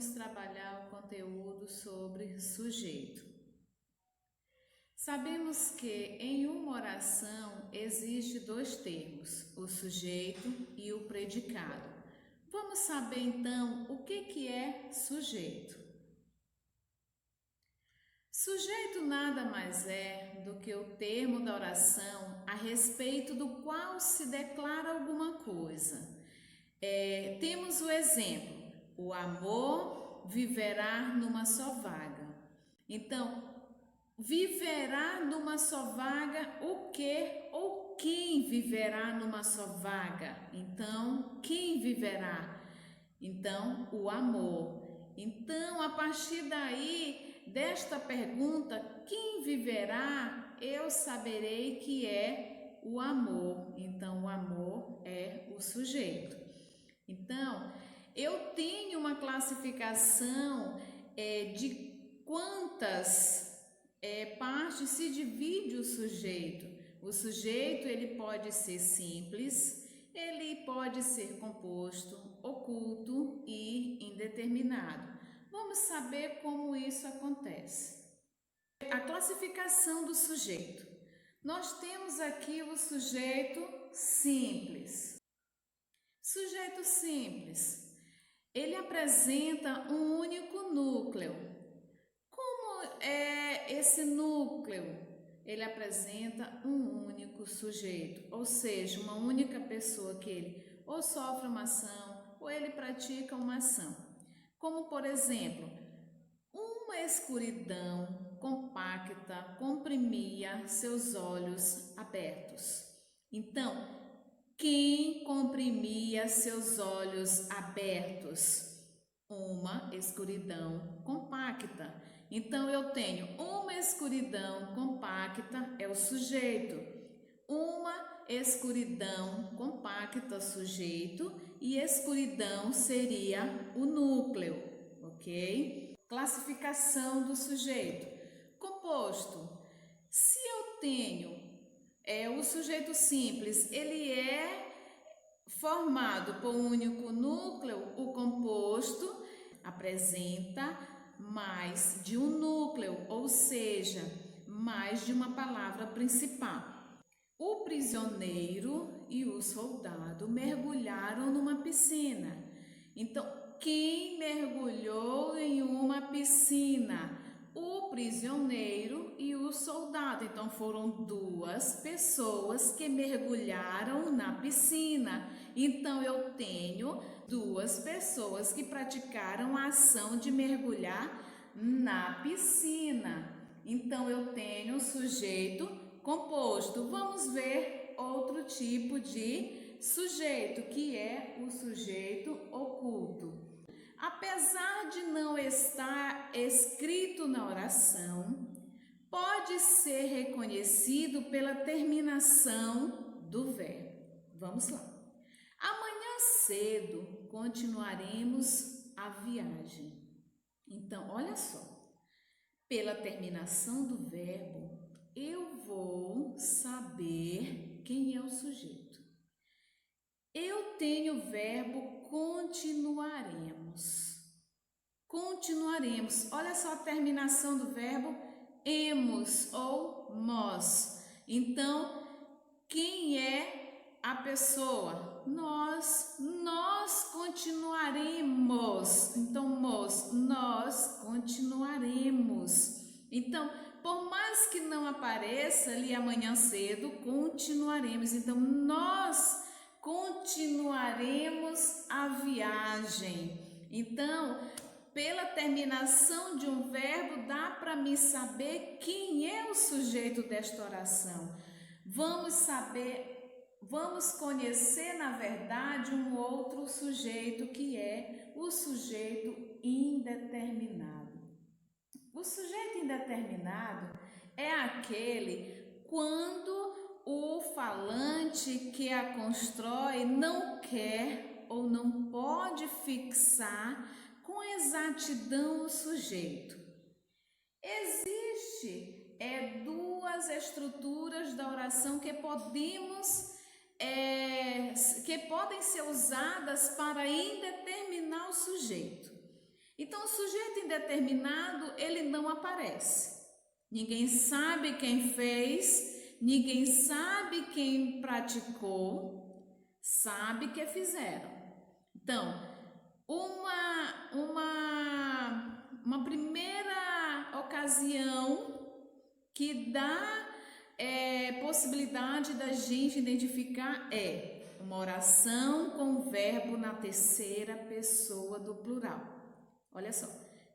iremos trabalhar o conteúdo sobre sujeito. Sabemos que em uma oração existe dois termos, o sujeito e o predicado. Vamos saber então o que é sujeito. Sujeito nada mais é do que o termo da oração a respeito do qual se declara alguma coisa. Temos o exemplo, o amor viverá numa só vaga. Então, viverá numa só vaga o que ou quem viverá numa só vaga? Então, quem viverá? Então, o amor. Então, a partir daí, desta pergunta, quem viverá, eu saberei que é o amor. Então, o amor é o sujeito. Então, eu tenho uma classificação de quantas partes se divide o sujeito. O sujeito ele pode ser simples, ele pode ser composto, oculto e indeterminado. Vamos saber como isso acontece. A classificação do sujeito. Nós temos aqui o sujeito simples. Sujeito simples, ele apresenta um único núcleo. Como é esse núcleo? Ele apresenta um único sujeito, ou seja, uma única pessoa que ele ou sofre uma ação ou ele pratica uma ação. Como, por exemplo, uma escuridão compacta comprimia seus olhos abertos. Então, quem comprimia seus olhos abertos? Uma escuridão compacta. Então, eu tenho uma escuridão compacta, é o sujeito. Uma escuridão compacta, sujeito, e escuridão seria o núcleo, ok? Classificação do sujeito. Composto. Se eu tenho o sujeito simples, ele é formado por um único núcleo, o composto apresenta mais de um núcleo, ou seja, mais de uma palavra principal. O prisioneiro e o soldado mergulharam numa piscina. Então, quem mergulhou em uma piscina? O prisioneiro e o soldado. Então, foram duas pessoas que mergulharam na piscina. Então, eu tenho duas pessoas que praticaram a ação de mergulhar na piscina. Então, eu tenho o sujeito composto. Vamos ver outro tipo de sujeito, que é o sujeito oculto. Apesar de não estar escrito na oração, pode ser reconhecido pela terminação do verbo. Vamos lá. Amanhã cedo continuaremos a viagem. Então, olha só. Pela terminação do verbo, eu vou saber quem é o sujeito. Eu tenho o verbo continuaremos. Continuaremos. Olha só a terminação do verbo emos ou mos. Então, quem é a pessoa? Nós continuaremos. Então, nós continuaremos. Então, por mais que não apareça ali amanhã cedo, continuaremos. Então, nós continuaremos a viagem. Então, pela terminação de um verbo, dá para me saber quem é o sujeito desta oração. Vamos conhecer, na verdade, um outro sujeito que é o sujeito indeterminado. O sujeito indeterminado é aquele quando o falante que a constrói não quer ou não pode fixar com exatidão o sujeito. Existe duas estruturas da oração que podem ser usadas para indeterminar o sujeito. Então, o sujeito indeterminado, ele não aparece. Ninguém sabe quem fez, ninguém sabe quem praticou, sabe que fizeram. Então, uma primeira ocasião que dá possibilidade da gente identificar é uma oração com verbo na terceira pessoa do plural. Olha só,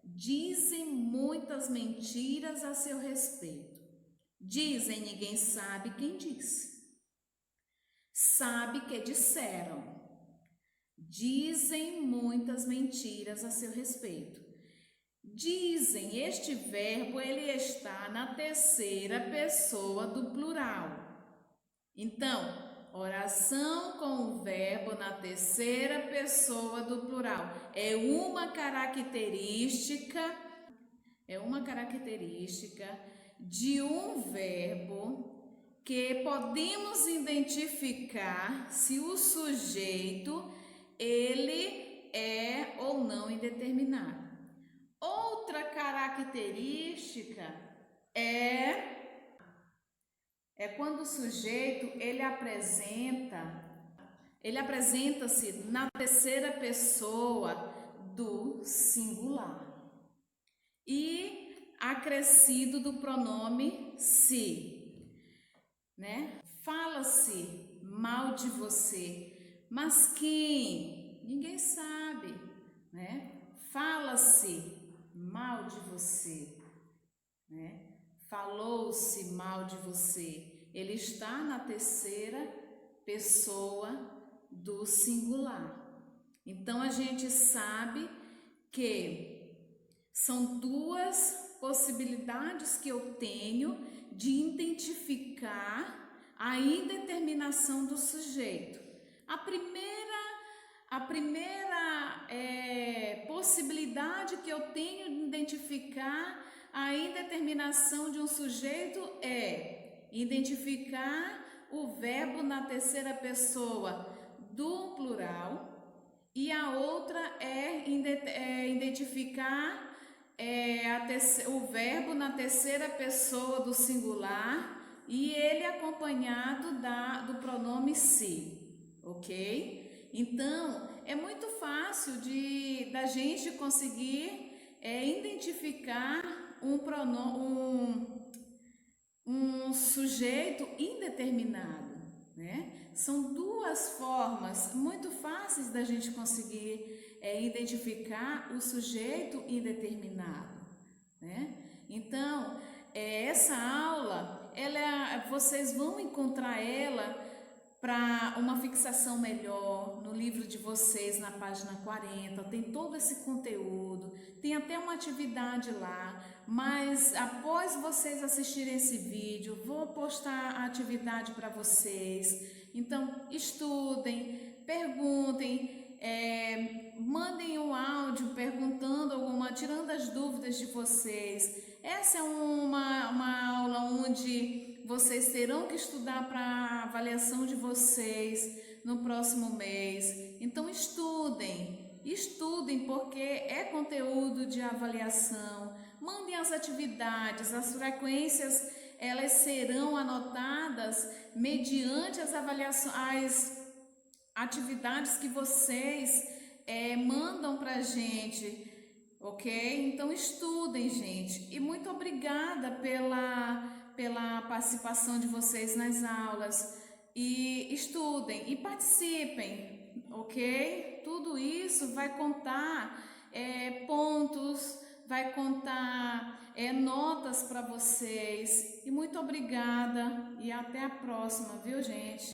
dizem muitas mentiras a seu respeito. Dizem, ninguém sabe quem diz. Sabe que disseram. Dizem muitas mentiras a seu respeito. Dizem, este verbo ele está na terceira pessoa do plural. Então, oração com o verbo na terceira pessoa do plural é uma característica de um verbo que podemos identificar se o sujeito ele é ou não indeterminado. Outra característica é quando o sujeito ele apresenta-se na terceira pessoa do singular e acrescido do pronome se, né? Fala-se mal de você, mas quem? Ninguém sabe, né? Fala-se mal de você, né? Falou-se mal de você. Ele está na terceira pessoa do singular. Então, a gente sabe que são duas possibilidades que eu tenho de identificar a indeterminação do sujeito. A primeira possibilidade que eu tenho de identificar a indeterminação de um sujeito é identificar o verbo na terceira pessoa do plural e a outra é identificar o verbo na terceira pessoa do singular e ele acompanhado do pronome se, ok? Então, é muito fácil da gente conseguir identificar um sujeito indeterminado, né? São duas formas muito fáceis da gente conseguir identificar o sujeito indeterminado, né? Então, essa aula, vocês vão encontrar ela para uma fixação melhor no livro de vocês, na página 40, tem todo esse conteúdo, tem até uma atividade lá, mas após vocês assistirem esse vídeo, vou postar a atividade para vocês. Então, estudem, perguntem, mandem um áudio perguntando tirando as dúvidas de vocês. Essa é uma aula onde vocês terão que estudar para a avaliação de vocês no próximo mês. Então estudem porque é conteúdo de avaliação. Mandem as atividades, as frequências, elas serão anotadas mediante as atividades que vocês mandam para a gente, ok? Então estudem, gente. E muito obrigada pela participação de vocês nas aulas. E estudem e participem, ok? Tudo isso vai contar pontos, vai contar notas para vocês. E muito obrigada e até a próxima, viu, gente?